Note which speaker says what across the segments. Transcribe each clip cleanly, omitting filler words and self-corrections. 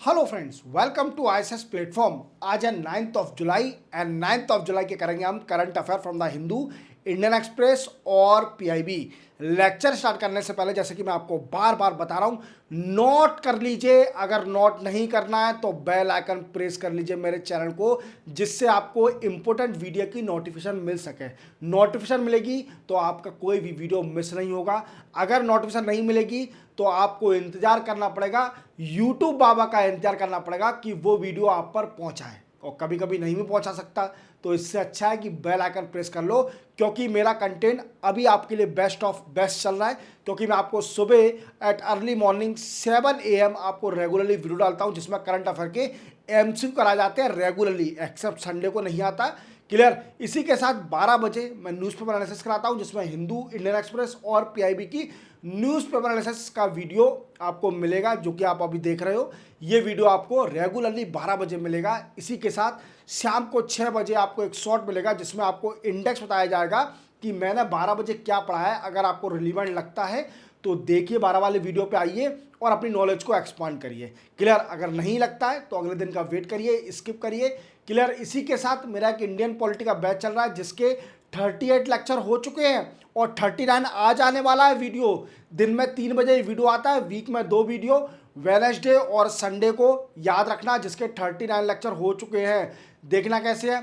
Speaker 1: Hello friends, welcome to ISS platform. आज है 9th of July and 9th of July के करेंगे हम current affair from the Hindu, Indian Express और PIB. Lecture start करने से पहले जैसे कि मैं आपको बार बार बता रहा हूं, नोट कर लीजिए। अगर नोट नहीं करना है तो बेल आइकन प्रेस कर लीजिए मेरे चैनल को, जिससे आपको इंपॉर्टेंट वीडियो की नोटिफिकेशन मिल सके। नोटिफिकेशन मिलेगी तो आपका कोई भी वीडियो मिस नहीं होगा। अगर नोटिफिकेशन नहीं मिलेगी तो आपको इंतजार करना पड़ेगा, यूट्यूब बाबा का इंतजार करना पड़ेगा कि वो वीडियो आप पर पहुंचाए, और कभी कभी नहीं भी पहुंचा सकता। तो इससे अच्छा है कि बेल आइकन प्रेस कर लो, क्योंकि मेरा कंटेंट अभी आपके लिए बेस्ट ऑफ बेस्ट चल रहा है। क्योंकि मैं आपको सुबह एट अर्ली मॉर्निंग 7 AM आपको रेगुलरली वीडियो डालता हूं, जिसमें करंट अफेयर के एमसीक्यू कराए जाते हैं रेगुलरली, एक्सेप्ट संडे को नहीं आता। क्लियर। इसी के साथ 12 बजे मैं न्यूज़पेपर एनालिसिस कराता हूं, जिसमें हिंदू, इंडियन एक्सप्रेस और पीआईबी की न्यूज़पेपर एनालिसिस का वीडियो आपको मिलेगा, जो कि आप अभी देख रहे हो। ये वीडियो आपको रेगुलरली 12 बजे मिलेगा। इसी के साथ शाम को 6 बजे आपको एक शॉर्ट मिलेगा, जिसमें आपको इंडेक्स बताया जाएगा कि मैंने 12 बजे क्या पढ़ा है। अगर आपको रिलीवेंट लगता है तो देखिए 12 वाले वीडियो पे आइए और अपनी नॉलेज को एक्सपांड करिए। क्लियर। अगर नहीं लगता है तो अगले दिन का वेट करिए, स्किप करिए। क्लियर। इसी के साथ मेरा एक इंडियन पॉलिटी का बैच चल रहा है, जिसके 38 लेक्चर हो चुके हैं और 39 आज आने वाला है वीडियो। दिन में 3 बजे वीडियो आता है, वीक में 2 वीडियो, वेडनेसडे और संडे को। याद रखना, जिसके 39 लेक्चर हो चुके हैं। देखना कैसे है,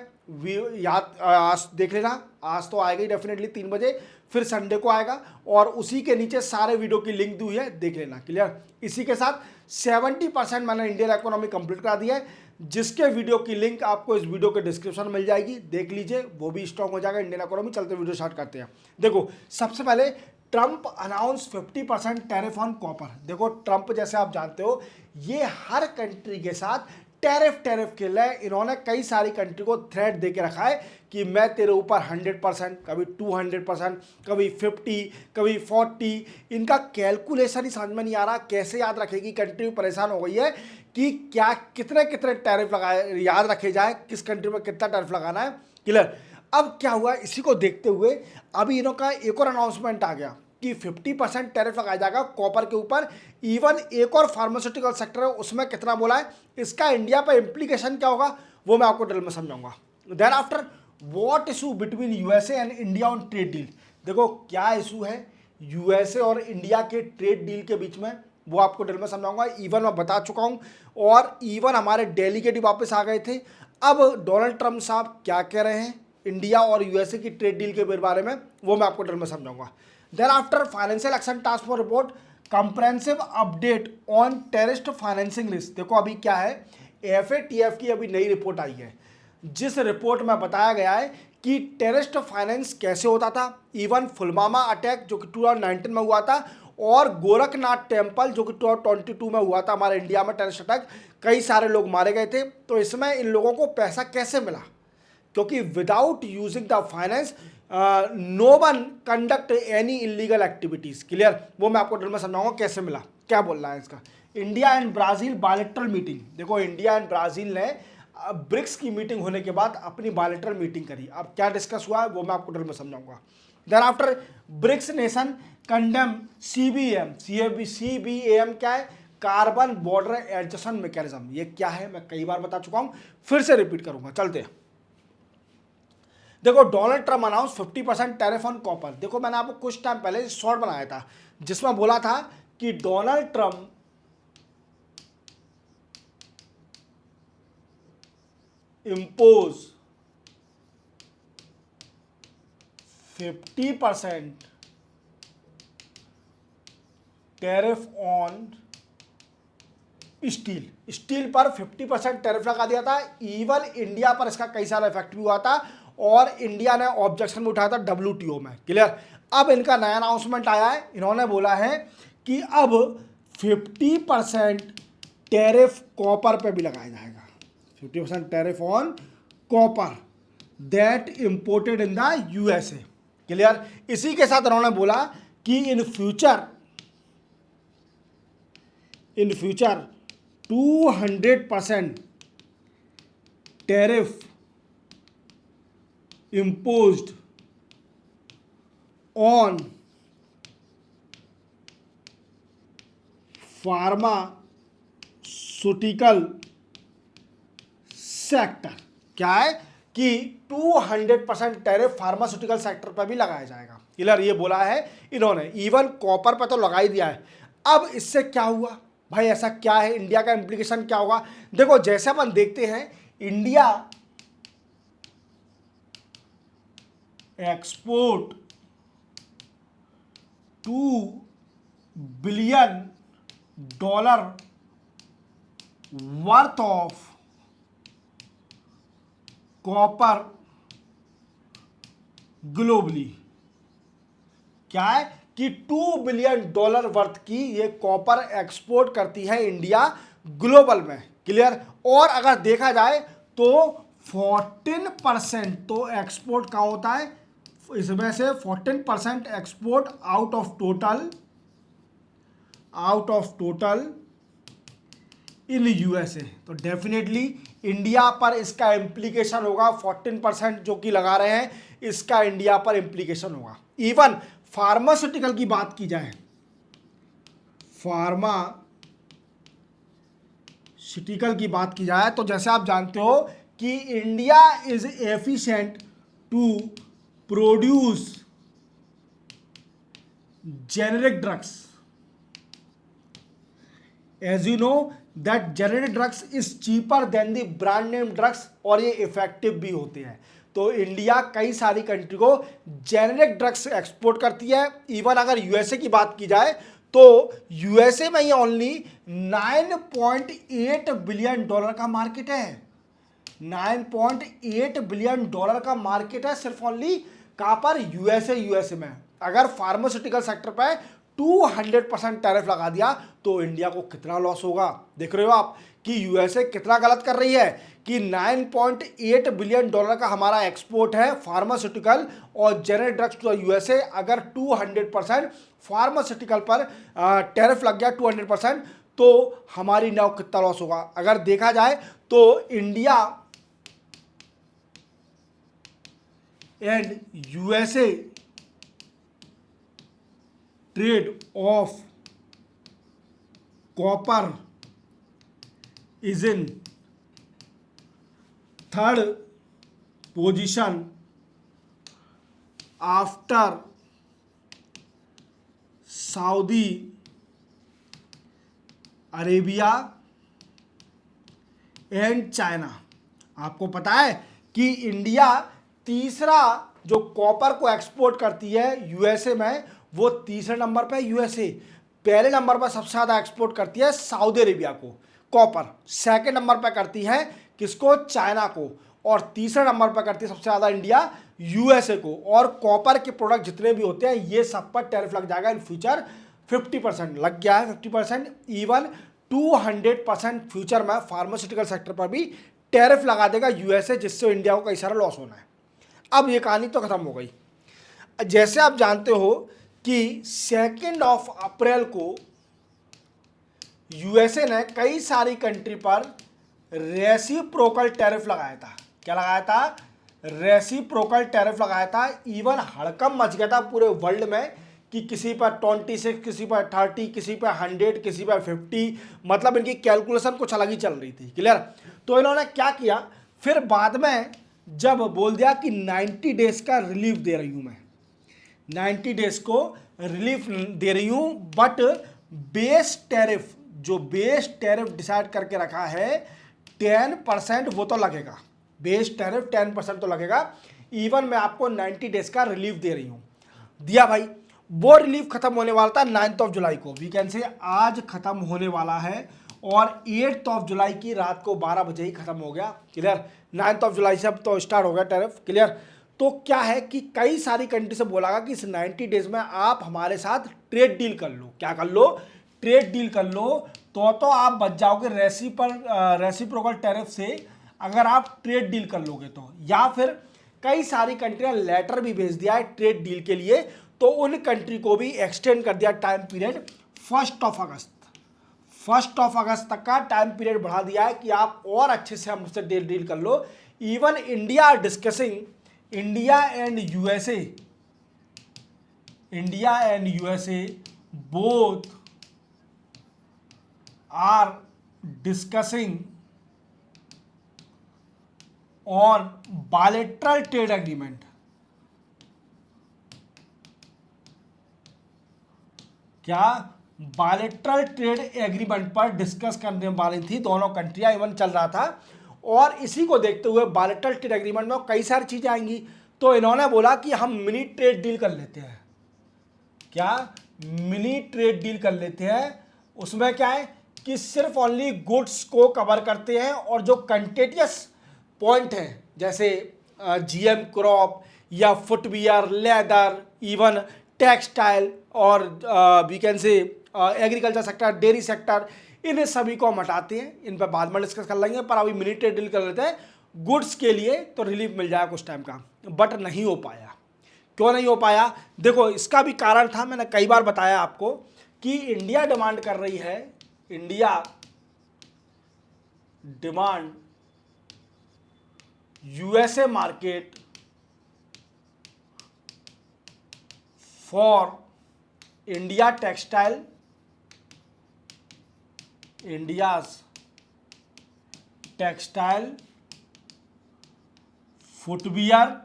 Speaker 1: याद आज देख लेना। आज तो आएगा ही डेफिनेटली 3 बजे, फिर संडे को आएगा, और उसी के नीचे सारे वीडियो की लिंक दी हुई है, देख लेना। क्लियर। इसी के साथ 70% मैंने इंडियन इकोनॉमी कंप्लीट करा दिया है, जिसके वीडियो की लिंक आपको इस वीडियो के डिस्क्रिप्शन में मिल जाएगी, देख लीजिए। वो भी स्ट्रॉन्ग हो जाएगा इंडियन इकोनॉमी। चलते वीडियो स्टार्ट करते हैं। देखो, सबसे पहले Trump announce 50% tariff on copper. देखो, ट्रंप जैसे आप जानते हो, ये हर कंट्री के साथ टैरिफ खेल रहे हैं। इन्होंने कई सारी कंट्री को थ्रेट दे के रखा है कि मैं तेरे ऊपर 100%, कभी 200%, कभी 50, कभी 40। इनका कैलकुलेशन ही समझ में नहीं आ रहा, कैसे याद रखेगी। कंट्री परेशान हो गई है कि क्या कितने कितने टैरिफ लगाए, याद रखे जाए किस कंट्री में कितना टैरिफ लगाना है। क्लियर। अब क्या हुआ, इसी को देखते हुए अभी इन्हों का एक और अनाउंसमेंट आ गया कि 50% टैरिफ लगाया जाएगा कॉपर के ऊपर। इवन एक और फार्मास्यूटिकल सेक्टर है, उसमें कितना बोला है। इसका इंडिया पर इंप्लीकेशन क्या होगा वो मैं आपको डिटेल में समझाऊंगा। Then after, what issue between USA and India on trade deal. देखो, क्या इशू है यूएसए और इंडिया के ट्रेड डील के बीच में, वो आपको डिटेल में समझाऊंगा। इवन मैं बता चुका हूं, और इवन हमारे डेलीगेट वापस आ गए थे। अब डोनाल्ड ट्रंप साहब क्या कह रहे हैं इंडिया और यूएसए की ट्रेड डील के बारे में, वो मैं आपको डिटेल में समझाऊंगा। Then after, financial action task force report comprehensive update on terrorist financing risk. देखो, अभी क्या है, एफएटीएफ की अभी नई रिपोर्ट आई है, जिस रिपोर्ट में बताया गया है कि टेररिस्ट फाइनेंस कैसे होता था। इवन पुलवामा अटैक जो कि 2019 में हुआ था, और गोरखनाथ टेम्पल जो कि 2022 में हुआ था हमारे इंडिया में टेररिस्ट अटैक, कई सारे लोग मारे गए थे। तो इसमें इन लोगों को पैसा कैसे मिला, क्योंकि without using the finance no one conduct any illegal activities. Clear. वो मैं आपको डिटेल में समझाऊंगा कैसे मिला, क्या बोल रहा है इसका। India and Brazil bilateral meeting. देखो, इंडिया एंड ब्राजील ने ब्रिक्स की मीटिंग होने के बाद अपनी बायलैटरल मीटिंग करी। अब क्या डिस्कस हुआ है वो मैं आपको डिटेल में समझाऊंगा। Then after, BRICS nation condemn CBM. CBM क्या है, कार्बन बॉर्डर एडजस्टमेंट मैकेनिज्म। ये क्या है मैं कई बार बता चुका हूं, फिर से रिपीट करूंगा। चलते हैं। देखो, Donald Trump announce 50% tariff on copper. देखो, मैंने आपको कुछ टाइम पहले शॉर्ट बनाया था, जिसमें बोला था कि Donald Trump impose 50% tariff on steel पर 50% टैरिफ लगा दिया था। इवन इंडिया पर इसका कई सारा इफेक्ट भी हुआ था, और इंडिया ने ऑब्जेक्शन भी उठाया था डब्ल्यूटीओ में। क्लियर। अब इनका नया अनाउंसमेंट आया है, इन्होंने बोला है कि अब 50% टैरिफ कॉपर पे भी लगाया जाएगा। 50% tariff on copper that imported in the USA. Clear. इसी के साथ इन्होंने बोला कि in future 200% tariff imposed on sector क्या है कि 200% टैरिफ फार्मास्यूटिकल सेक्टर पर भी लगाया जाएगा। क्लियर, ये बोला है इन्होंने। इवन कॉपर पर तो लगा ही दिया है। अब इससे क्या हुआ भाई, ऐसा क्या है, इंडिया का इंप्लीकेशन क्या होगा? देखो, जैसे अपन देखते हैं, India export $2 billion worth of copper globally. क्या है कि $2 बिलियन वर्थ की ये कॉपर एक्सपोर्ट करती है इंडिया ग्लोबल में। क्लियर, और अगर देखा जाए तो 14% तो एक्सपोर्ट का होता है, इसमें से 14% export out of total in USA. तो डेफिनेटली इंडिया पर इसका इम्प्लीकेशन होगा। 14% जो कि लगा रहे हैं, इसका इंडिया पर इम्प्लीकेशन होगा। इवन फार्मास्यूटिकल की बात की जाए, तो जैसे आप जानते हो कि India is efficient to produce generic drugs. As you know that generic drugs is cheaper than the brand name drugs, और ये इफेक्टिव भी होते हैं। तो इंडिया कई सारी कंट्री को जेनेरिक ड्रग्स एक्सपोर्ट करती है। इवन अगर यूएसए की बात की जाए तो यूएसए में ये ओनली $9.8 बिलियन का मार्केट है। $9.8 बिलियन का मार्केट है सिर्फ ओनली कहां पर, यूएसए में। अगर फार्मास्यूटिकल सेक्टर पर 200% टैरिफ लगा दिया तो इंडिया को कितना लॉस होगा। देख रहे हो आप कि यूएसए कितना गलत कर रही है कि $9.8 बिलियन का हमारा एक्सपोर्ट है फार्मास्यूटिकल और जेनेरिक ड्रग्स टू यूएसए। अगर 200% फार्मास्यूटिकल पर टैरिफ लग गया 200%, तो हमारी इंडिया को कितना लॉस होगा। अगर देखा जाए तो India and USA trade off copper is in third position after Saudi Arabia and China. आपको पता है कि इंडिया तीसरा जो कॉपर को एक्सपोर्ट करती है यूएसए में, वो तीसरे नंबर पे यूएसए। पहले नंबर पर सबसे ज़्यादा एक्सपोर्ट करती है सऊदी अरेबिया को कॉपर, सेकंड नंबर पर करती है किसको, चाइना को, और तीसरे नंबर पर करती है सबसे ज़्यादा इंडिया यूएसए को। और कॉपर के प्रोडक्ट जितने भी होते हैं ये सब पर टैरिफ लग जाएगा इन फ्यूचर। 50% लग गया है, 50%। इवन 200% फ्यूचर में फार्मास्यूटिकल सेक्टर पर भी टैरिफ लगा देगा यूएसए, जिससे इंडिया को कई सारा लॉस होना है। अब ये कहानी तो खत्म हो गई। जैसे आप जानते हो कि 2 अप्रैल को यूएसए ने कई सारी कंट्री पर रेसिप्रोकल टैरिफ लगाया था। क्या लगाया था, रेसिप्रोकल टैरिफ लगाया था। इवन हड़कंप मच गया था पूरे वर्ल्ड में कि किसी पर 26, किसी पर 30, किसी पर 100, किसी पर 50, मतलब इनकी कैलकुलेशन कुछ अलग ही चल रही थी। क्लियर, तो इन्होंने क्या किया, फिर बाद में जब बोल दिया कि 90 डेज का रिलीफ दे रही हूं मैं, 90 डेज को रिलीफ दे रही हूं, बट बेस टैरिफ, जो बेस टैरिफ डिसाइड करके रखा है 10% वो तो लगेगा। बेस टैरिफ 10% तो लगेगा। इवन मैं आपको 90 डेज का रिलीफ दे रही हूं, दिया भाई। वो रिलीफ खत्म होने वाला था 9 जुलाई को, वीकेंड से आज खत्म होने वाला है, और 8 जुलाई की रात को 12 बजे ही खत्म हो गया। क्लियर, 9 जुलाई से अब तो स्टार्ट हो गया टैरिफ। क्लियर, तो क्या है कि कई सारी कंट्री से बोला गया कि इस 90 डेज में आप हमारे साथ ट्रेड डील कर लो। क्या कर लो, ट्रेड डील कर लो, तो आप बच जाओगे रेसिप्रोकल टैरिफ से, अगर आप ट्रेड डील कर लोगे तो। या फिर कई सारी कंट्रियां लेटर भी भेज दिया है ट्रेड डील के लिए, तो उन कंट्री को भी एक्सटेंड कर दिया टाइम पीरियड 1 अगस्त तक का टाइम पीरियड बढ़ा दिया है कि आप और अच्छे से हमसे डील कर लो। Even India discussing, India and USA both are discussing on bilateral trade agreement. क्या बायलैटरल ट्रेड एग्रीमेंट पर डिस्कस करने वाली थी दोनों कंट्रियां, इवन चल रहा था। और इसी को देखते हुए बायलैटरल ट्रेड एग्रीमेंट में कई सारी चीजें आएंगी, तो इन्होंने बोला कि हम मिनी ट्रेड डील कर लेते हैं। क्या मिनी ट्रेड डील कर लेते हैं। उसमें क्या है कि सिर्फ ओनली गुड्स को कवर करते हैं, और जो कंटेटियस पॉइंट है जैसे जीएम क्रॉप या फुटवियर, लेदर, इवन टेक्सटाइल और we can say agriculture sector, dairy sector, इन सभी को हम हटाते हैं। इन पर बाद में डिस्कस कर लेंगे, पर अभी मिनी ट्रेड डील कर लेते हैं गुड्स के लिए, तो रिलीफ मिल जाएगा कुछ टाइम का। बट नहीं हो पाया। क्यों नहीं हो पाया? देखो, इसका भी कारण था, मैंने कई बार बताया आपको कि इंडिया डिमांड कर रही है, India demand USA market for India textile, India's textile, footwear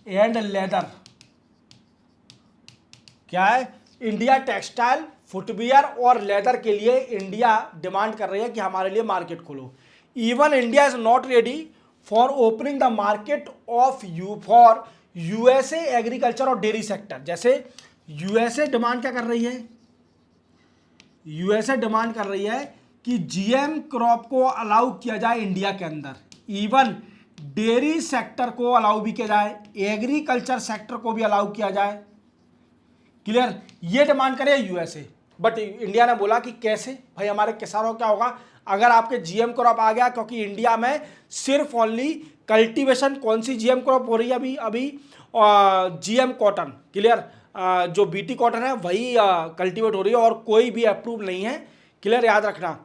Speaker 1: and leather. क्या है? इंडिया टेक्सटाइल, फुटवियर और लेदर के लिए इंडिया डिमांड कर रही है कि हमारे लिए मार्केट खोलो। Even India is not ready for opening the market of for USA agriculture और डेयरी सेक्टर। जैसे यूएसए डिमांड क्या कर रही है? यूएसए डिमांड कर रही है कि जीएम क्रॉप को अलाउ किया जाए इंडिया के अंदर, इवन डेयरी सेक्टर को अलाउ भी किया जाए, एग्रीकल्चर सेक्टर को भी अलाउ किया जाए। क्लियर? ये डिमांड करे यूएसए। बट इंडिया ने बोला कि कैसे भाई, हमारे किसानों क्या होगा अगर आपके जीएम क्रॉप आ गया, क्योंकि इंडिया में सिर्फ ओनली कल्टीवेशन, कौन सी जीएम क्रॉप हो रही है अभी जीएम कॉटन। क्लियर? जो बीटी कॉटन है वही कल्टीवेट हो रही है, और कोई भी अप्रूव नहीं है। क्लियर? याद रखना।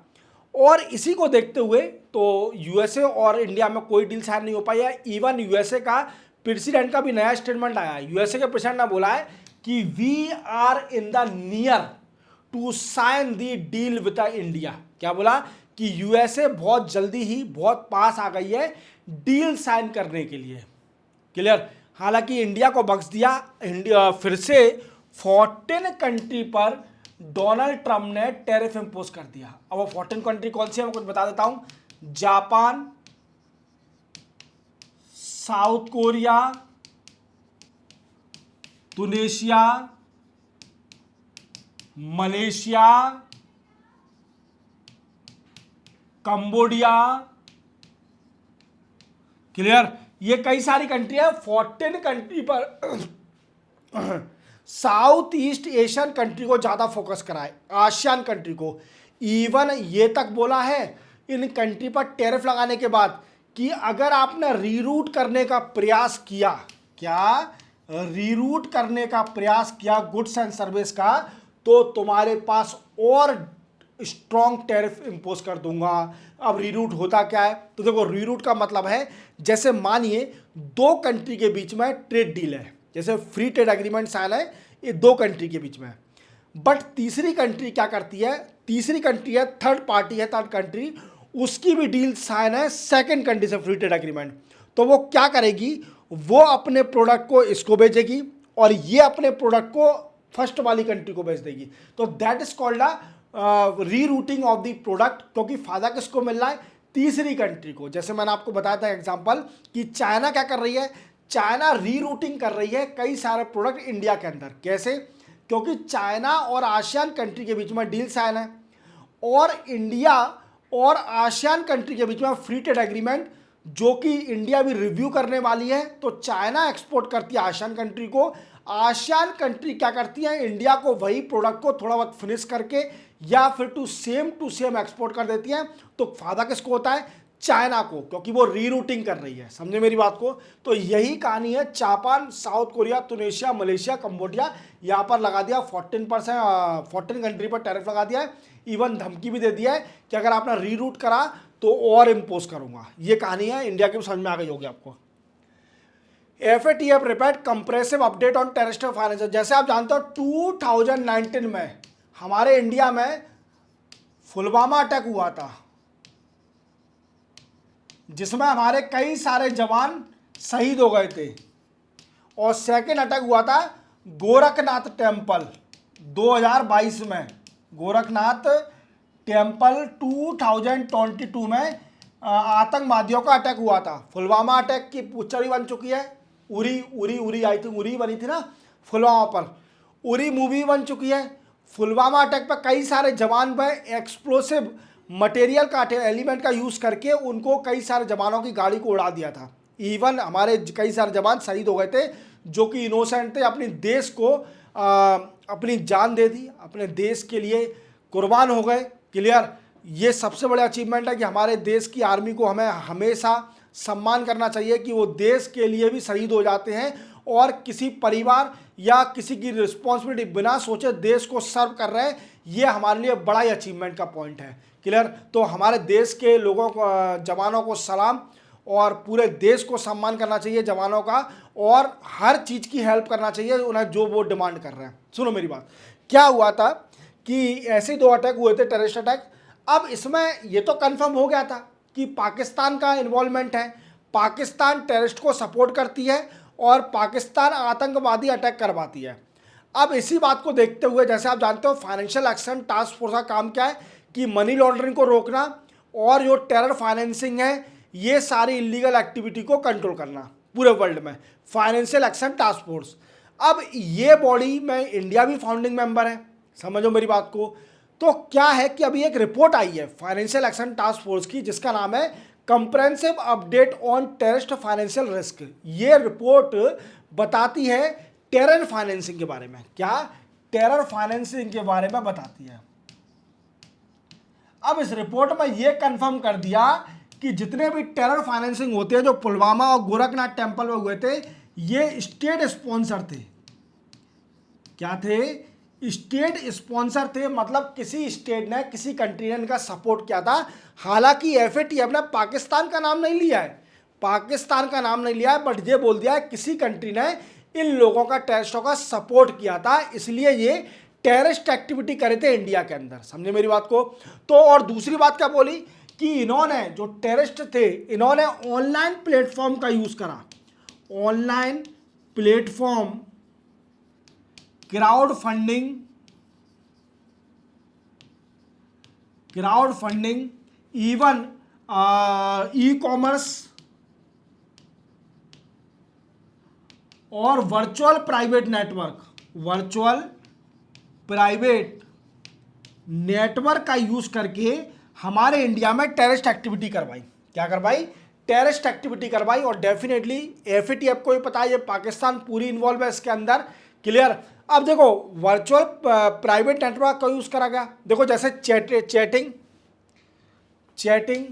Speaker 1: और इसी को देखते हुए तो यूएसए और इंडिया में कोई डील साइन नहीं हो पाई है। इवन यूएसए का प्रेसिडेंट का भी नया स्टेटमेंट आया है। यूएसए के प्रेसिडेंट ने बोला है कि we are in the near to sign the deal with India. क्या बोला? कि यूएसए बहुत जल्दी ही, बहुत पास आ गई है डील साइन करने के लिए। क्लियर? हालांकि इंडिया को बख्श दिया। इंडिया फिर से 14 कंट्री पर डोनाल्ड ट्रंप ने टैरिफ इंपोज कर दिया। अब वो 14 कंट्री कौन सी है मैं कुछ बता देता हूं। Japan, South Korea, Tunisia, Malaysia, Cambodia. Clear? ये कई सारी कंट्री है। 14 कंट्री पर साउथ ईस्ट एशियन कंट्री को ज्यादा फोकस करा है, आसियान कंट्री को। इवन ये तक बोला है इन कंट्री पर टैरिफ लगाने के बाद कि अगर आपने रीरूट करने का प्रयास किया, क्या रीरूट करने का प्रयास किया गुड्स एंड सर्विस का, तो तुम्हारे पास और स्ट्रॉन्ग टैरिफ इंपोज कर दूंगा। अब रीरूट होता क्या है? तो देखो, रीरूट का मतलब है जैसे मानिए दो कंट्री के बीच में ट्रेड डील है, जैसे फ्री ट्रेड एग्रीमेंट साइन है ये दो कंट्री के बीच में, बट तीसरी कंट्री क्या करती है? तीसरी कंट्री है, थर्ड पार्टी है, थर्ड कंट्री, उसकी भी डील साइन है सेकंड कंट्री से फ्री ट्रेड एग्रीमेंट। तो वो क्या करेगी? वो अपने प्रोडक्ट को इसको भेजेगी और ये अपने प्रोडक्ट को फर्स्ट वाली कंट्री को भेज देगी। तो that is called rerouting of the product, क्योंकि फायदा किसको मिल रहा है? तीसरी कंट्री को। जैसे मैंने आपको बताया था एग्जांपल कि चाइना क्या कर रही है? चाइना रीरूटिंग कर रही है कई सारे प्रोडक्ट इंडिया के अंदर। कैसे? क्योंकि चाइना और आसियान कंट्री के बीच में डील साइन है, और इंडिया और आसियान कंट्री के बीच में फ्री ट्रेड एग्रीमेंट, जो कि इंडिया भी रिव्यू करने वाली है। तो चाइना एक्सपोर्ट करती है आसियान कंट्री को, आसियान कंट्री क्या करती है? इंडिया को वही प्रोडक्ट को थोड़ा बहुत फिनिश करके या फिर टू सेम एक्सपोर्ट कर देती है। तो फायदा किसको होता है? चाइना को, क्योंकि वो रीरूटिंग कर रही है। समझे मेरी बात को? तो यही कहानी है। Japan, South Korea, Tunisia, Malaysia, Cambodia, यहाँ पर लगा दिया 14 कंट्री पर टैरिफ लगा दिया है। इवन धमकी भी दे दिया है कि अगर आपने रीरूट करा तो और इम्पोज करूंगा। ये कहानी है। इंडिया की समझ में आ गई होगी आपको। FATF prepared compressive update on terrestrial finance. जैसे आप जानते हो 2019 में हमारे इंडिया में पुलवामा अटैक हुआ था जिसमें हमारे कई सारे जवान शहीद हो गए थे। और सेकंड अटैक हुआ था गोरखनाथ टेम्पल 2022 में, गोरखनाथ टेम्पल 2022 में आतंकवादियों का अटैक हुआ था। पुलवामा अटैक की पिक्चर भी बन चुकी है, उरी उरी उरी आई थी, उरी बनी थी ना पुलवामा पर, उरी मूवी बन चुकी है। पुलवामा अटैक पर कई सारे जवान पर एक्सप्लोसिव मटेरियल का एलिमेंट का यूज़ करके उनको कई सारे जवानों की गाड़ी को उड़ा दिया था। इवन हमारे कई सारे जवान शहीद हो गए थे जो कि इनोसेंट थे, अपने देश को अपनी जान दे दी, अपने देश के लिए कुर्बान हो गए। क्लियर, ये सबसे बड़ा अचीवमेंट है कि हमारे देश की आर्मी को हमें हमेशा सम्मान करना चाहिए कि वो देश के लिए भी शहीद हो जाते हैं और किसी परिवार या किसी की रिस्पॉन्सिबिलिटी बिना सोचे देश को सर्व कर रहे हैं। ये हमारे लिए बड़ा ही अचीवमेंट का पॉइंट है। क्लियर, तो हमारे देश के लोगों को, जवानों को सलाम, और पूरे देश को सम्मान करना चाहिए जवानों का, और हर चीज़ की हेल्प करना चाहिए उन्हें जो वो डिमांड कर रहे हैं। सुनो मेरी बात, क्या हुआ था कि ऐसे 2 अटैक हुए थे, टेररिस्ट अटैक। अब इसमें ये तो कंफर्म हो गया था कि पाकिस्तान का इन्वॉल्वमेंट है, पाकिस्तान टेररिस्ट को सपोर्ट करती है और पाकिस्तान आतंकवादी अटैक करवाती है। अब इसी बात को देखते हुए, जैसे आप जानते हो फाइनेंशियल एक्शन टास्क फोर्स का काम क्या है कि मनी लॉन्ड्रिंग को रोकना और जो टेरर फाइनेंसिंग है, ये सारी इलीगल एक्टिविटी को कंट्रोल करना पूरे वर्ल्ड में, फाइनेंशियल एक्शन टास्क फोर्स। अब ये बॉडी में इंडिया भी फाउंडिंग मेंबर है, समझो मेरी बात को। तो क्या है कि अभी एक रिपोर्ट आई है फाइनेंशियल एक्शन टास्क फोर्स की जिसका नाम है comprehensive update on terrorist financial risk. ये रिपोर्ट बताती है टेरर फाइनेंसिंग के बारे में। क्या? टेरर फाइनेंसिंग के बारे में बताती है। अब इस रिपोर्ट में यह कंफर्म कर दिया कि जितने भी टेरर फाइनेंसिंग होते हैं जो पुलवामा और गोरखनाथ टेम्पल में हुए थे, ये स्टेट स्पॉन्सर थे। क्या थे? स्टेट स्पॉन्सर थे, मतलब किसी स्टेट ने, किसी कंट्री ने इनका सपोर्ट किया था। हालांकि एफएटीएफ ने पाकिस्तान का नाम नहीं लिया है, पाकिस्तान का नाम नहीं लिया है, बट ये बोल दिया है किसी कंट्री ने इन लोगों का, टेररिस्टों का सपोर्ट किया था, इसलिए ये टेररिस्ट एक्टिविटी करे थे इंडिया के अंदर। समझे मेरी बात को? तो और दूसरी बात क्या बोली कि इन्होंने, जो टेररिस्ट थे, इन्होंने ऑनलाइन प्लेटफॉर्म का यूज करा, online platform, crowd funding, even e commerce और वर्चुअल प्राइवेट नेटवर्क का यूज करके हमारे इंडिया में टेररिस्ट एक्टिविटी करवाई। क्या करवाई? टेररिस्ट एक्टिविटी करवाई। और डेफिनेटली एफएटीएफ को भी पता है ये पाकिस्तान पूरी इन्वॉल्व है इसके अंदर। क्लियर? अब देखो वर्चुअल प्राइवेट नेटवर्क का यूज करा गया। देखो जैसे चैटिंग,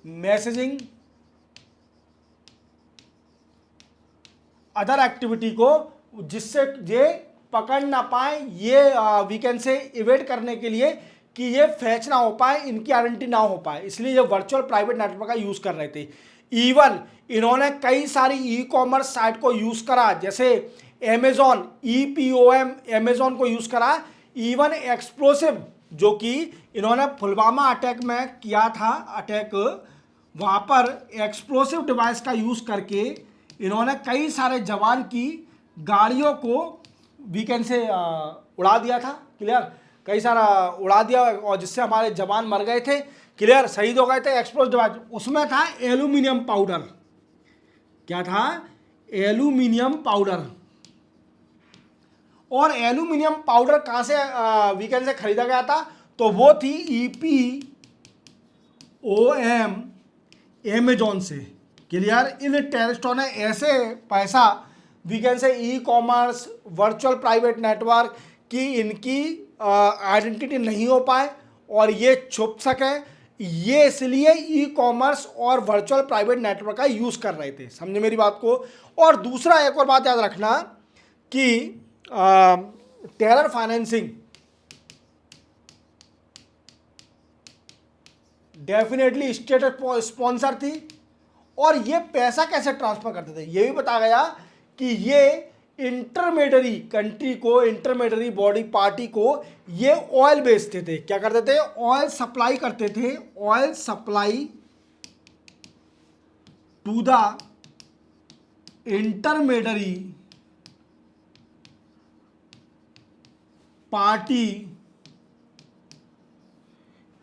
Speaker 1: मैसेजिंग, अदर एक्टिविटी को, जिससे ये पकड़ ना पाए, ये वी कैन से इवेट करने के लिए कि ये फैच ना हो पाए, इनकी आइडेंटिटी ना हो पाए, इसलिए ये वर्चुअल प्राइवेट नेटवर्क का यूज कर रहे थे। इवन इन्होंने कई सारी ई कॉमर्स साइट को यूज करा, जैसे अमेजॉन, EPOM, अमेजॉन को यूज करा। इवन एक्सप्लोसिव, जो कि इन्होंने पुलवामा अटैक में किया था, अटैक, वहां पर एक्सप्लोसिव डिवाइस का यूज करके इन्होंने कई सारे जवान की गाड़ियों को वीकेंड से उड़ा दिया था। क्लियर? कई सारा उड़ा दिया और जिससे हमारे जवान मर गए थे। क्लियर? शहीद हो गए थे। एक्सप्लोसिव डिवाइस उसमें था एल्यूमिनियम पाउडर। क्या था? Aluminium powder. और एल्यूमिनियम पाउडर कहां से वीकेंड से खरीदा गया था? तो वो थी EPOM, अमेजॉन से। क्लियर? इन टेररिस्टों ने ऐसे पैसा वीकेंड से e commerce, virtual private network की इनकी आइडेंटिटी नहीं हो पाए और ये छुप सके, ये इसलिए ई कॉमर्स और वर्चुअल प्राइवेट नेटवर्क का यूज कर रहे थे। समझे मेरी बात को? और दूसरा एक और बात याद रखना कि terror financing definitely state sponsor थी। और ये पैसा कैसे ट्रांसफर करते थे ये भी बताया गया कि ये इंटरमीडियरी कंट्री को, इंटरमीडियरी बॉडी पार्टी को ये ऑयल बेचते थे। क्या करते थे? ऑयल सप्लाई करते थे, oil supply to the intermediary party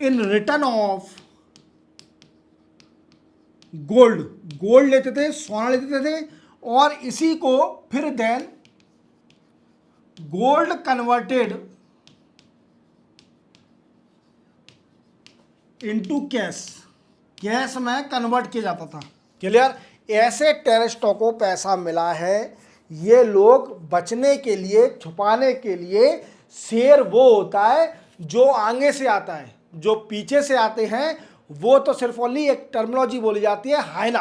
Speaker 1: in return of gold. Gold लेते थे, सोना लेते थे, और इसी को फिर then gold converted into cash, cash में कन्वर्ट किया जाता था। क्लियर? ऐसे टेररिस्टों को पैसा मिला है। ये लोग बचने के लिए, छुपाने के लिए, शेर वो होता है जो आगे से आता है, जो पीछे से आते हैं वो तो सिर्फ ओनली एक टर्मिनोलॉजी बोली जाती है, हायना।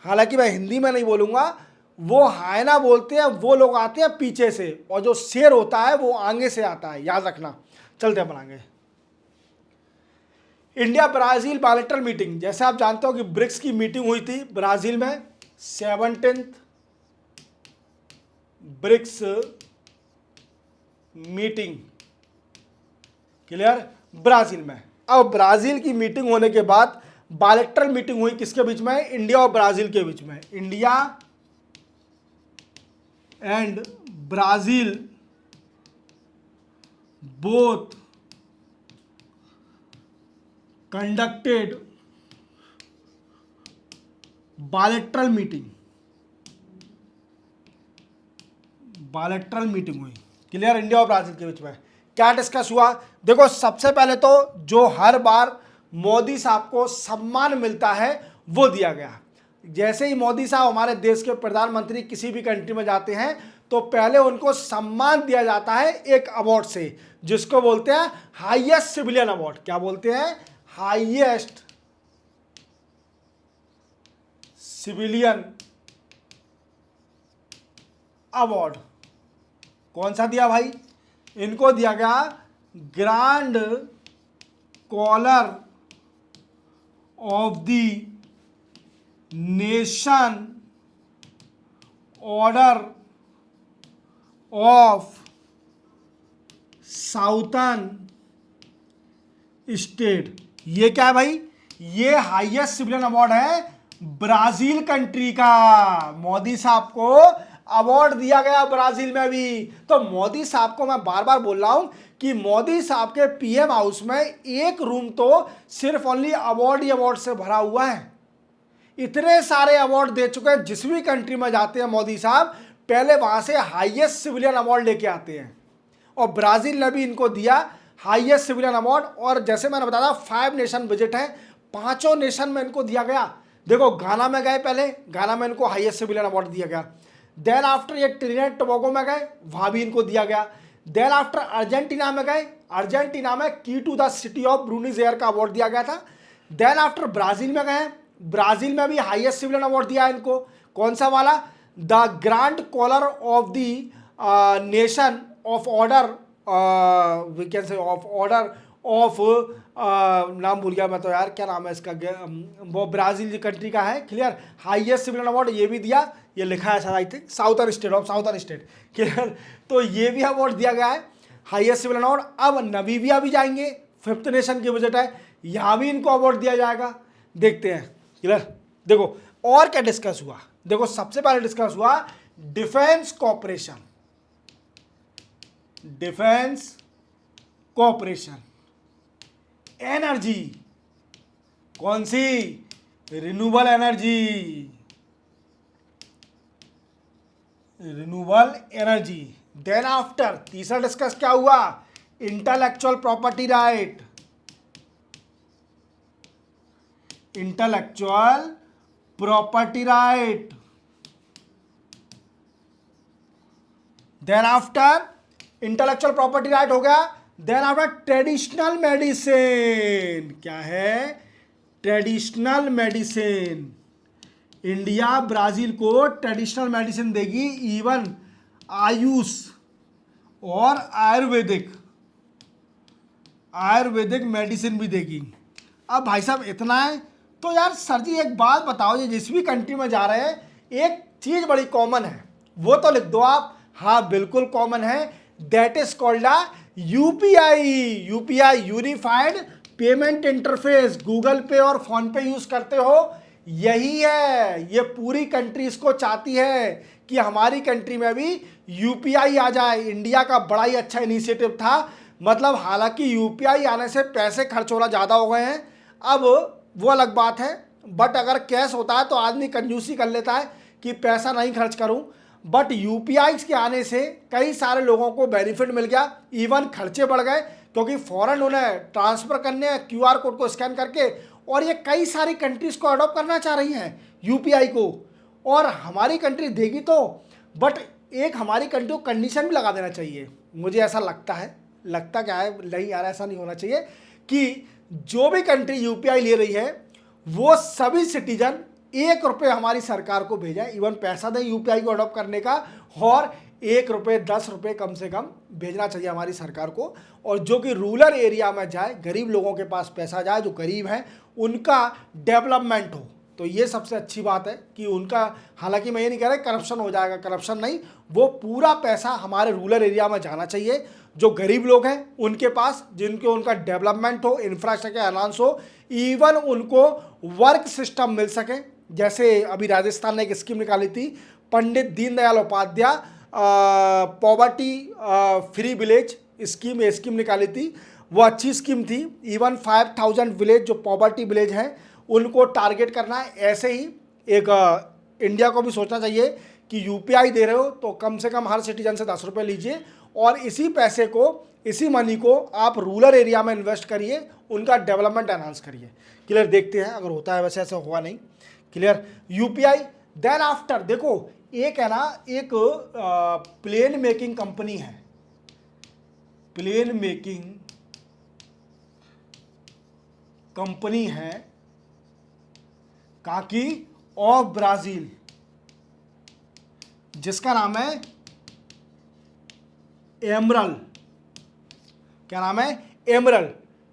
Speaker 1: हालांकि मैं हिंदी में नहीं बोलूँगा, वो हायना बोलते हैं, वो लोग आते हैं पीछे से, और जो शेर होता है वो आगे से आता है, याद रखना। चलते हैं आगे। इंडिया ब्राज़ील बायलैटरल मीटिंग, जैसे आप जानते हो कि ब्रिक्स की मीटिंग हुई थी ब्राज़ील में, 17th BRICS meeting. Clear? Brazil में। अब ब्राज़ील की मीटिंग होने के बाद बायलैटरल मीटिंग हुई किसके बीच में? इंडिया और ब्राज़ील के बीच में। India and Brazil both conducted bilateral meeting, bilateral meeting हुई। क्लियर? इंडिया और ब्राज़ील के बीच में क्या डिस्कस हुआ? देखो, सबसे पहले तो जो हर बार मोदी साहब को सम्मान मिलता है वो दिया गया। जैसे ही मोदी साहब हमारे देश के प्रधानमंत्री किसी भी कंट्री में जाते हैं तो पहले उनको सम्मान दिया जाता है एक अवार्ड से, जिसको बोलते हैं हाईएस्ट सिविलियन अवार्ड। क्या बोलते हैं? Highest civilian award. कौन सा दिया भाई? इनको दिया गया grand collar of the nation order of southern state. ये क्या है भाई? ये हाईएस्ट सिविलियन अवार्ड है ब्राजील कंट्री का। मोदी साहब को अवार्ड दिया गया ब्राजील में भी। तो मोदी साहब को मैं बार बार बोल रहा हूं कि मोदी साहब के पीएम हाउस में एक रूम तो सिर्फ ओनली अवार्ड ही अवार्ड से भरा हुआ है। इतने सारे अवार्ड दे चुके हैं। जिस भी कंट्री में जाते हैं मोदी साहब, पहले वहां से हाईएस्ट सिविलियन अवार्ड लेके आते हैं, और ब्राजील ने भी इनको दिया हाईएस्ट सिविलियन अवार्ड। और जैसे मैंने बताया 5 नेशन विजिट है, 5 नेशन में इनको दिया गया। देखो, घाना में गए, पहले घाना में इनको हाईएस्ट सिविलियन अवार्ड दिया गया। देन आफ्टर ये ट्रिनिडेड टोबैगो में गए, वहां भी इनको दिया गया। देन आफ्टर अर्जेंटीना में गए, अर्जेंटीना में key to the city of Buenos Aires का अवार्ड दिया गया था। देन आफ्टर ब्राजील में गए, ब्राजील में भी हाईएस्ट सिविलियन अवार्ड दिया इनको। कौन सा वाला? The grand collar of the nation of order, we can say of order of, नाम भूल गया मैं तो यार, क्या नाम है इसका, वो ब्राजील कंट्री का है। क्लियर? हाईएस्ट सिविलियन अवार्ड ये भी दिया, ये लिखा है शायद, I think southern state of southern state. Clear? तो ये भी अवार्ड दिया गया है हाईएस्ट सिविलियन अवार्ड। अब नमीबिया भी जाएंगे, 5th नेशन की विजिट है, यहाँ भी इनको अवार्ड दिया जाएगा। देखते हैं। क्लियर? देखो और क्या डिस्कस हुआ। देखो, सबसे पहले डिस्कस हुआ defence cooperation, defence cooperation. Energy, कौन सी? Renewable energy, renewable energy. Then after तीसरा डिस्कस क्या हुआ? Intellectual property right, intellectual property right. Then after intellectual property right हो गया। देन आफ्टर ट्रेडिशनल मेडिसिन, क्या है? Traditional medicine. इंडिया ब्राजील को ट्रेडिशनल मेडिसिन देगी, इवन आयुष और आयुर्वेदिक मेडिसिन भी देगी। अब भाई साहब इतना है तो यार सर जी एक बात बताओ, ये जिस भी कंट्री में जा रहे हैं एक चीज बड़ी कॉमन है, वो तो लिख दो आप। हाँ बिल्कुल कॉमन है, that is called a UPI. UPI unified payment interface, Google पे और फोन पे यूज करते हो, यही है। ये पूरी कंट्रीज को चाहती है कि हमारी कंट्री में भी यूपीआई आ जाए। इंडिया का बड़ा ही अच्छा इनिशिएटिव था। मतलब हालांकि यूपीआई आने से पैसे खर्च होना ज़्यादा हो गए हैं, अब वो अलग बात है। बट अगर कैश होता है तो आदमी कंजूसी कर लेता है कि पैसा नहीं खर्च करूं। बट यूपीआई के आने से कई सारे लोगों को बेनिफिट मिल गया, इवन खर्चे बढ़ गए, क्योंकि फ़ौरन उन्हें ट्रांसफ़र करने हैं क्यूआर कोड को स्कैन करके। और ये कई सारी कंट्रीज़ को अडॉप्ट करना चाह रही हैं यूपीआई को, और हमारी कंट्री देगी तो। बट एक हमारी कंट्री को कंडीशन भी लगा देना चाहिए, मुझे ऐसा लगता है। लगता क्या है, नहीं यार ऐसा नहीं होना चाहिए कि जो भी कंट्री यूपीआई ले रही है वो सभी सिटीजन 1 रुपये हमारी सरकार को भेजें, इवन पैसा दें यूपीआई को अडॉप्ट करने का, और 1 रुपये 10 रुपये कम से कम भेजना चाहिए हमारी सरकार को। और जो कि रूरल एरिया में जाए, गरीब लोगों के पास पैसा जाए, जो गरीब हैं उनका डेवलपमेंट हो। तो ये सबसे अच्छी बात है कि उनका, हालांकि मैं ये नहीं कह रहा करप्शन हो जाएगा, करप्शन नहीं, वो पूरा पैसा हमारे रूरल एरिया में जाना चाहिए। जो गरीब लोग हैं उनके पास, जिनको उनका डेवलपमेंट हो, इंफ्रास्ट्रक्चर एनहांस हो, इवन उनको वर्क सिस्टम मिल सके। जैसे अभी राजस्थान ने एक स्कीम निकाली थी, Pandit Deendayal Upadhyay poverty free village scheme, ये स्कीम निकाली थी, वो अच्छी स्कीम थी। इवन 5000 विलेज जो पॉवर्टी विलेज हैं उनको टारगेट करना है। ऐसे ही एक इंडिया को भी सोचना चाहिए कि यूपीआई दे रहे हो तो कम से कम हर सिटीजन से 10 रुपये लीजिए, और इसी पैसे को, इसी मनी को आप रूरल एरिया में इन्वेस्ट करिए, उनका डेवलपमेंट एनहांस करिए। क्लियर, देखते हैं अगर होता है, वैसे ऐसा हुआ नहीं। Clear, UPI. देन आफ्टर देखो, एक है ना, एक प्लेन मेकिंग कंपनी है, प्लेन मेकिंग कंपनी है कहाँ की, ऑफ ब्राजील, जिसका नाम है एमरल। क्या नाम है, एमरल।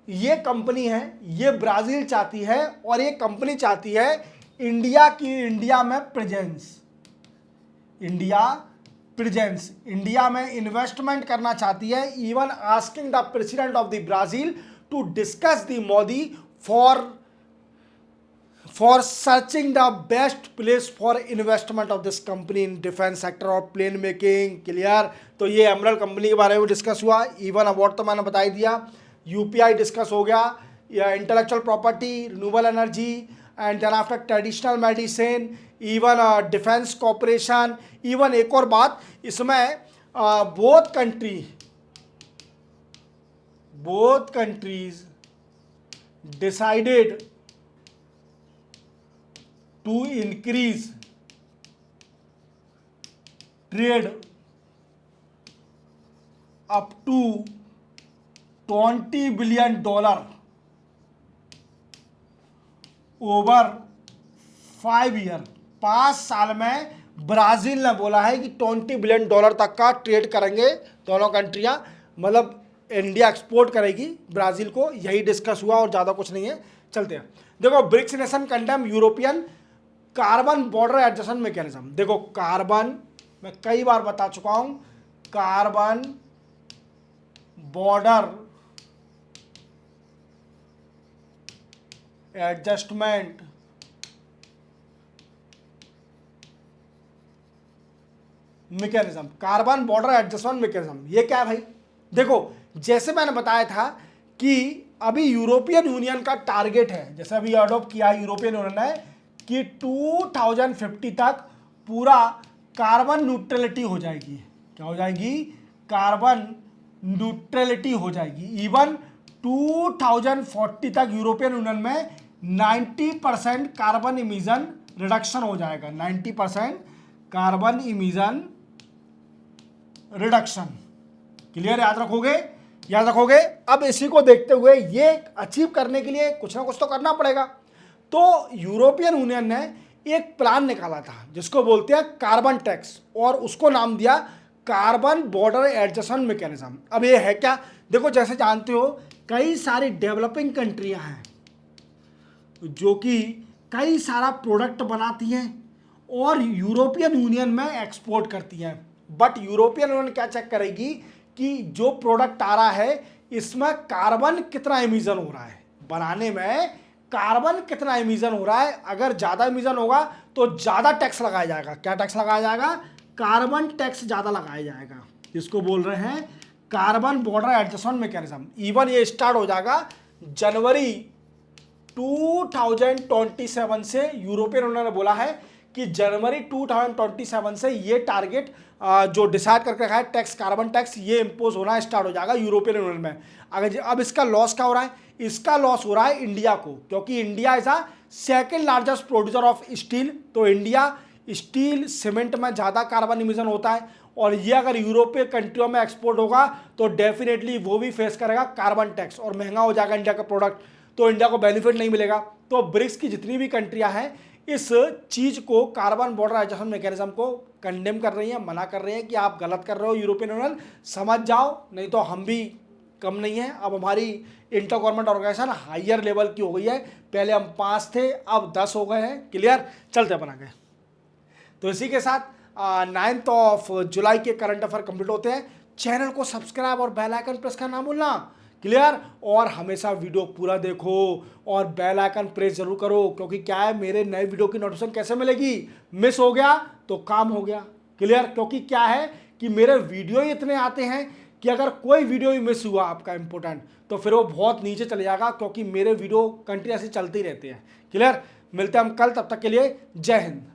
Speaker 1: ये कंपनी है, ये ब्राजील चाहती है, और ये कंपनी चाहती है इंडिया की, इंडिया में प्रेजेंस, इंडिया में इन्वेस्टमेंट करना चाहती है। Even asking the president of the Brazil to discuss the Modi for searching the best place for investment of this company in defense sector और प्लेन मेकिंग। क्लियर, तो ये एमरल company के बारे में डिस्कस हुआ। इवन अवार्ड तो मैंने बता ही दिया, यूपीआई डिस्कस हो गया, या intellectual property, renewable energy, and then after traditional medicine, even defence cooperation. Even एक और बात इसमें, both countries decided to increase trade up to $20 billion over 5 year। 5 साल में ब्राज़ील ने बोला है कि $20 बिलियन तक का ट्रेड करेंगे दोनों कंट्रियां, मतलब इंडिया एक्सपोर्ट करेगी ब्राज़ील को। यही डिस्कस हुआ और ज़्यादा कुछ नहीं है। चलते हैं, देखो, BRICS nation condemn European carbon border adjustment mechanism. देखो, कार्बन, मैं कई बार बता चुका हूं, carbon border adjustment mechanism, carbon border adjustment mechanism, ये क्या है भाई? देखो, जैसे मैंने बताया था कि अभी यूरोपियन यूनियन का टारगेट है, जैसे अभी अडॉप्ट किया यूरोपियन यूनियन ने, कि 2050 तक पूरा कार्बन न्यूट्रलिटी हो जाएगी। क्या हो जाएगी? कार्बन न्यूट्रलिटी हो जाएगी। इवन 2040 तक यूरोपियन यूनियन में 90% कार्बन इमिशन रिडक्शन हो जाएगा। 90% कार्बन इमिशन रिडक्शन। क्लियर, याद रखोगे, याद रखोगे। अब इसी को देखते हुए ये अचीव करने के लिए कुछ ना कुछ तो करना पड़ेगा। तो यूरोपियन यूनियन ने एक प्लान निकाला था जिसको बोलते हैं कार्बन टैक्स, और उसको नाम दिया कार्बन बॉर्डर एडजस्टमेंट मैकेनिज्म। अब ये है क्या? देखो, जैसे जानते हो, कई सारी डेवलपिंग कंट्रियां हैं जो कि कई सारा प्रोडक्ट बनाती हैं और यूरोपियन यूनियन में एक्सपोर्ट करती हैं। बट यूरोपियन यूनियन क्या चेक करेगी कि जो प्रोडक्ट आ रहा है इसमें कार्बन कितना एमिशन हो रहा है, बनाने में कार्बन कितना एमिशन हो रहा है। अगर ज़्यादा एमिशन होगा तो ज़्यादा टैक्स लगाया जाएगा। क्या टैक्स लगाया जाएगा? कार्बन टैक्स ज़्यादा लगाया जाएगा, जिसको बोल रहे हैं carbon border adjustment mechanism. Even ये स्टार्ट हो जाएगा जनवरी 2027 से। यूरोपियन यूनियन ने बोला है कि जनवरी 2027 से ये टारगेट जो डिसाइड करके रखा है टैक्स, कार्बन टैक्स, ये इम्पोज होना स्टार्ट हो जाएगा यूरोपियन यूनियन में। अगर अब इसका लॉस क्या हो रहा है? इसका लॉस हो रहा है इंडिया को, क्योंकि India is a second largest producer of steel. तो इंडिया स्टील सीमेंट में ज़्यादा कार्बन इमिशन होता है, और ये अगर यूरोपीय कंट्रियों में एक्सपोर्ट होगा तो डेफिनेटली वो भी फेस करेगा कार्बन टैक्स और महंगा हो जाएगा इंडिया का प्रोडक्ट, तो इंडिया को बेनिफिट नहीं मिलेगा। तो ब्रिक्स की जितनी भी कंट्रियां हैं इस चीज़ को, कार्बन बॉर्डर एडजस्टमेंट मैकेनिज्म को कंडेम कर रही हैं, मना कर रही हैं कि आप गलत कर रहे हो यूरोपियन यूनियन, समझ जाओ, नहीं तो हम भी कम नहीं है। अब हमारी inter government organisation higher level की हो गई है, पहले हम 5 थे अब 10 हो गए हैं। क्लियर? चलते बना गए। तो इसी के साथ 9 जुलाई के करंट अफेयर कंप्लीट होते हैं। चैनल को सब्सक्राइब और बेल आइकन प्रेस करना ना भूलना। क्लियर? और हमेशा वीडियो पूरा देखो और बेल आइकन प्रेस जरूर करो, क्योंकि क्या है, मेरे नए वीडियो की नोटिफिकेशन कैसे मिलेगी? मिस हो गया तो काम हो गया। क्लियर? क्योंकि क्या है कि मेरे वीडियो ही इतने आते हैं कि अगर कोई वीडियो ही मिस हुआ आपका इंपॉर्टेंट तो फिर वो बहुत नीचे चले जाएगा, क्योंकि मेरे वीडियो कंटिन्यूसली चलते ही रहते हैं। क्लियर? मिलते हैं हम कल, तब तक के लिए जय हिंद।